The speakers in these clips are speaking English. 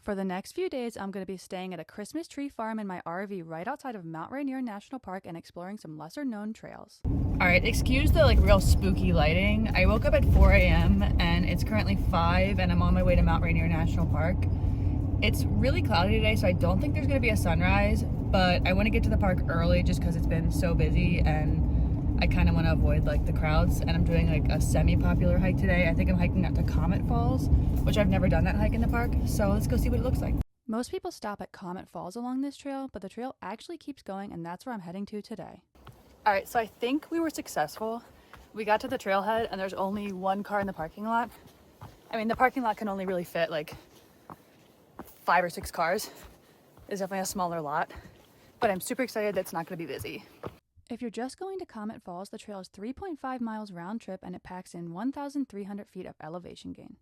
For the next few days, I'm going to be staying at a Christmas tree farm in my RV right outside of Mount Rainier National Park and exploring some lesser known trails. Alright, excuse the real spooky lighting. I woke up at 4 a.m. and it's currently 5 and I'm on my way to Mount Rainier National Park. It's really cloudy today, so I don't think there's going to be a sunrise, but I want to get to the park early just because it's been so busy and I kind of want to avoid the crowds, and I'm doing a semi-popular hike today. I think I'm hiking out to Comet Falls, which I've never done that hike in the park, so let's go see what it looks like. Most people stop at Comet Falls along this trail, but the trail actually keeps going, and that's where I'm heading to today. Alright, so I think we were successful. We got to the trailhead and there's only one car in the parking lot. I mean, the parking lot can only really fit 5 or 6 cars. It's definitely a smaller lot, but I'm super excited that it's not going to be busy. If you're just going to Comet Falls, the trail is 3.5 miles round trip and it packs in 1,300 feet of elevation gain.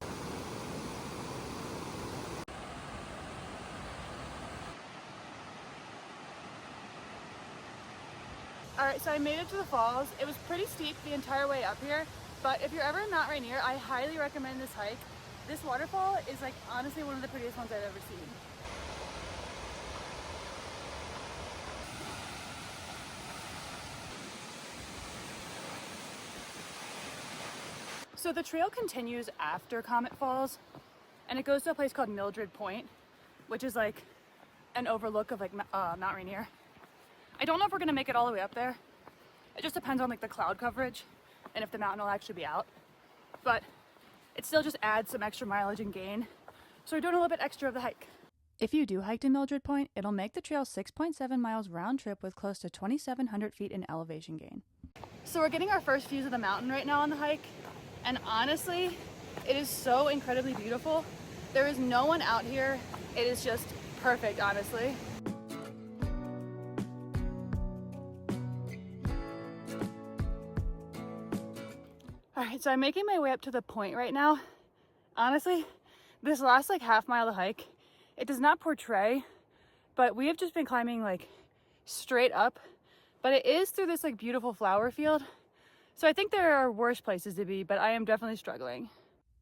Alright, so I made it to the falls. It was pretty steep the entire way up here, but if you're ever in Mount Rainier, I highly recommend this hike. This waterfall is honestly one of the prettiest ones I've ever seen. So the trail continues after Comet Falls, and it goes to a place called Mildred Point, which is an overlook of Mount Rainier. I don't know if we're gonna make it all the way up there. It just depends on the cloud coverage and if the mountain will actually be out. But it still just adds some extra mileage and gain, so we're doing a little bit extra of the hike. If you do hike to Mildred Point, it'll make the trail 6.7 miles round trip with close to 2,700 feet in elevation gain. So we're getting our first views of the mountain right now on the hike. And honestly, it is so incredibly beautiful. There is no one out here. It is just perfect, honestly. All right, so I'm making my way up to the point right now. Honestly, this last half mile of hike, it does not portray, but we have just been climbing straight up, but it is through this beautiful flower field. So I think there are worse places to be, but I am definitely struggling.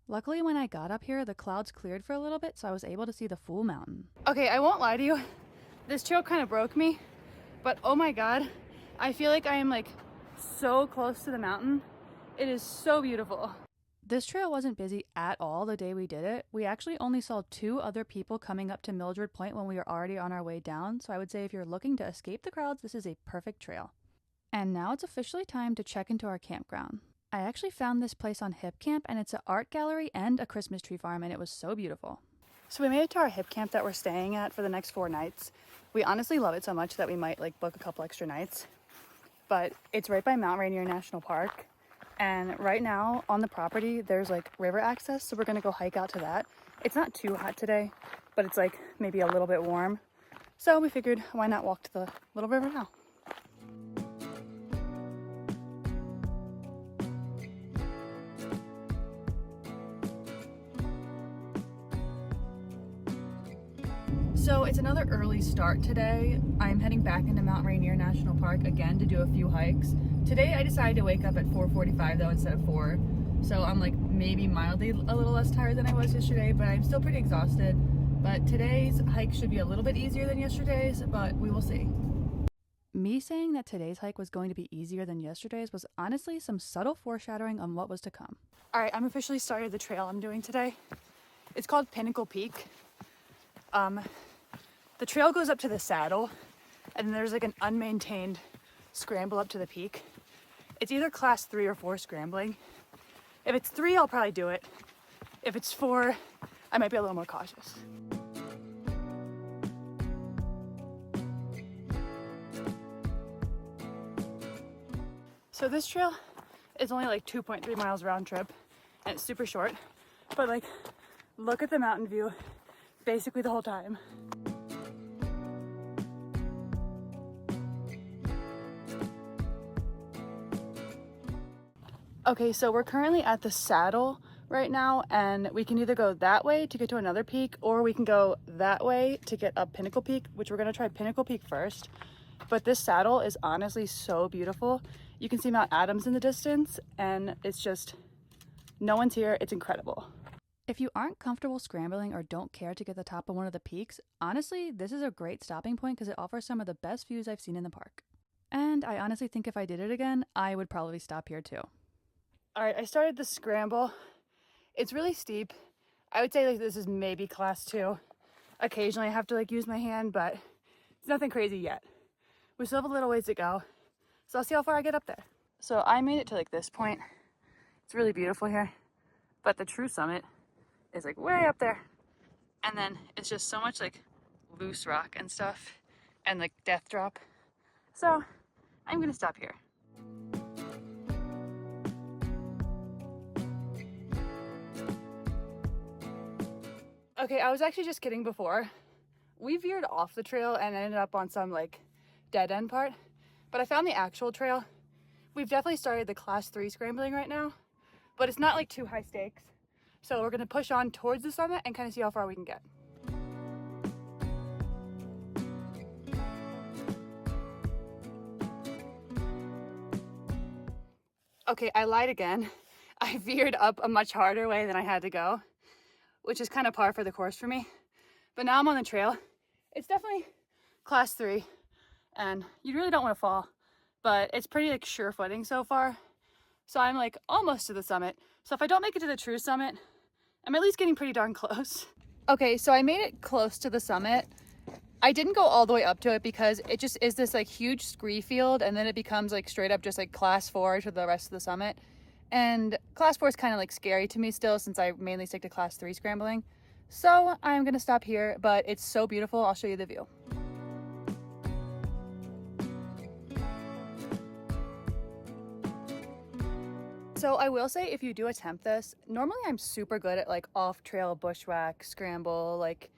Luckily, when I got up here, the clouds cleared for a little bit, so I was able to see the full mountain. Okay, I won't lie to you. This trail kind of broke me, but oh my God, I feel like I am so close to the mountain. It is so beautiful. This trail wasn't busy at all the day we did it. We actually only saw 2 other people coming up to Mildred Point when we were already on our way down, so I would say if you're looking to escape the crowds, this is a perfect trail. And now it's officially time to check into our campground. I actually found this place on hipcamp, and it's an art gallery and a Christmas tree farm, and it was so beautiful. So we made it to our hipcamp that we're staying at for the next 4 nights. We honestly love it so much that we might book a couple extra nights. But it's right by Mount Rainier National Park. And right now on the property, there's river access, so we're gonna go hike out to that. It's not too hot today, but it's maybe a little bit warm. So we figured, why not walk to the little river now? So it's another early start today. I'm heading back into Mount Rainier National Park again to do a few hikes. Today I decided to wake up at 4:45 though instead of 4. So I'm maybe mildly a little less tired than I was yesterday, but I'm still pretty exhausted. But today's hike should be a little bit easier than yesterday's, but we will see. Me saying that today's hike was going to be easier than yesterday's was honestly some subtle foreshadowing on what was to come. Alright, I'm officially started the trail I'm doing today. It's called Pinnacle Peak. The trail goes up to the saddle, and there's an unmaintained scramble up to the peak. It's either class 3 or 4 scrambling. If it's 3, I'll probably do it. If it's 4, I might be a little more cautious. So this trail is only 2.3 miles round trip, and it's super short, but look at the mountain view basically the whole time. Okay, so we're currently at the saddle right now, and we can either go that way to get to another peak, or we can go that way to get up Pinnacle Peak, which we're gonna try Pinnacle Peak first. But this saddle is honestly so beautiful. You can see Mount Adams in the distance, and it's just, no one's here. It's incredible. If you aren't comfortable scrambling or don't care to get the top of one of the peaks, honestly, this is a great stopping point because it offers some of the best views I've seen in the park. And I honestly think if I did it again, I would probably stop here too. All right, I started the scramble. It's really steep. I would say like this is maybe class 2. Occasionally I have to like use my hand, but it's nothing crazy yet. We still have a little ways to go, so I'll see how far I get up there. So I made it to like this point. It's really beautiful here, but the true summit is like way up there. And then it's just so much like loose rock and stuff and like death drop. So I'm gonna stop here. Okay, I was actually just kidding before. We veered off the trail and ended up on some like dead end part, but I found the actual trail. We've definitely started the class 3 scrambling right now, but it's not like too high stakes. So we're gonna push on towards the summit and kind of see how far we can get. Okay, I lied again. I veered up a much harder way than I had to go, which is kind of par for the course for me. But now I'm on the trail. It's definitely class 3 and you really don't want to fall, but it's pretty like sure footing so far. So I'm like almost to the summit. So if I don't make it to the true summit, I'm at least getting pretty darn close. Okay, so I made it close to the summit. I didn't go all the way up to it because it just is this like huge scree field and then it becomes like straight up just like class 4 to the rest of the summit. And class 4 is kind of like scary to me still since I mainly stick to class 3 scrambling. So I'm gonna stop here, but it's so beautiful. I'll show you the view. So I will say if you do attempt this, normally I'm super good at like off-trail bushwhack, scramble, like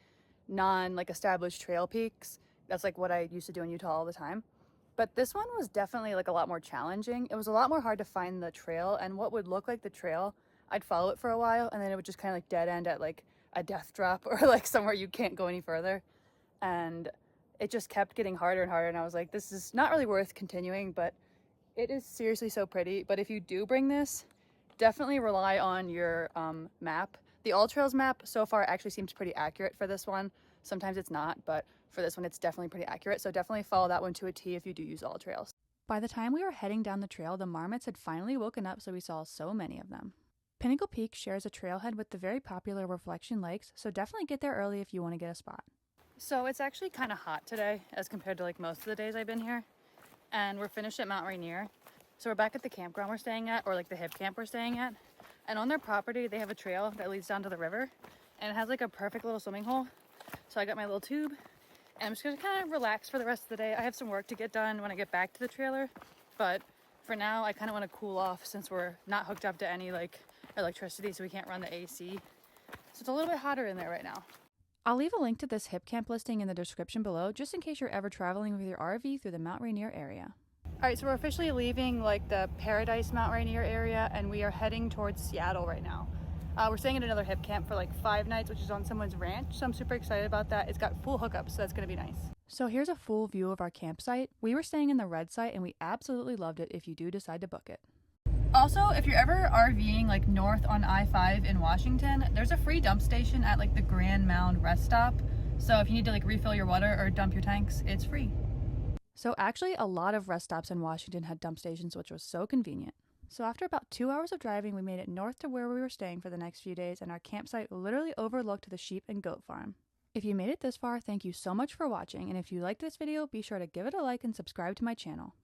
non-like established trail peaks. That's like what I used to do in Utah all the time. But this one was definitely like a lot more challenging. It was a lot more hard to find the trail, and what would look like the trail, I'd follow it for a while and then it would just kind of like dead end at like a death drop or like somewhere you can't go any further. And it just kept getting harder and harder and I was like, this is not really worth continuing, but it is seriously so pretty. But if you do bring this, definitely rely on your map. The AllTrails map so far actually seems pretty accurate for this one. Sometimes it's not, but for this one it's definitely pretty accurate. So definitely follow that one to a T if you do use AllTrails. By the time we were heading down the trail, the marmots had finally woken up, so we saw so many of them. Pinnacle Peak shares a trailhead with the very popular Reflection Lakes, so definitely get there early if you want to get a spot. So it's actually kind of hot today as compared to like most of the days I've been here. And we're finished at Mount Rainier. So we're back at the campground we're staying at, or like the hip camp we're staying at. And on their property, they have a trail that leads down to the river. And it has like a perfect little swimming hole. So I got my little tube. And I'm just gonna kind of relax for the rest of the day. I have some work to get done when I get back to the trailer. But for now, I kind of want to cool off since we're not hooked up to any like electricity, so we can't run the AC. So it's a little bit hotter in there right now. I'll leave a link to this hip camp listing in the description below, just in case you're ever traveling with your RV through the Mount Rainier area. All right, so we're officially leaving like the Paradise Mount Rainier area and we are heading towards Seattle right now. We're staying at another hip camp for like 5 nights, which is on someone's ranch. So I'm super excited about that. It's got full hookups, so that's gonna be nice. So here's a full view of our campsite. We were staying in the red site and we absolutely loved it if you do decide to book it. Also, if you're ever RVing like north on I-5 in Washington, there's a free dump station at like the Grand Mound rest stop. So if you need to like refill your water or dump your tanks, it's free. So actually a lot of rest stops in Washington had dump stations, which was so convenient. So after about 2 hours of driving, we made it north to where we were staying for the next few days, and our campsite literally overlooked the sheep and goat farm. If you made it this far, thank you so much for watching, and if you liked this video, be sure to give it a like and subscribe to my channel.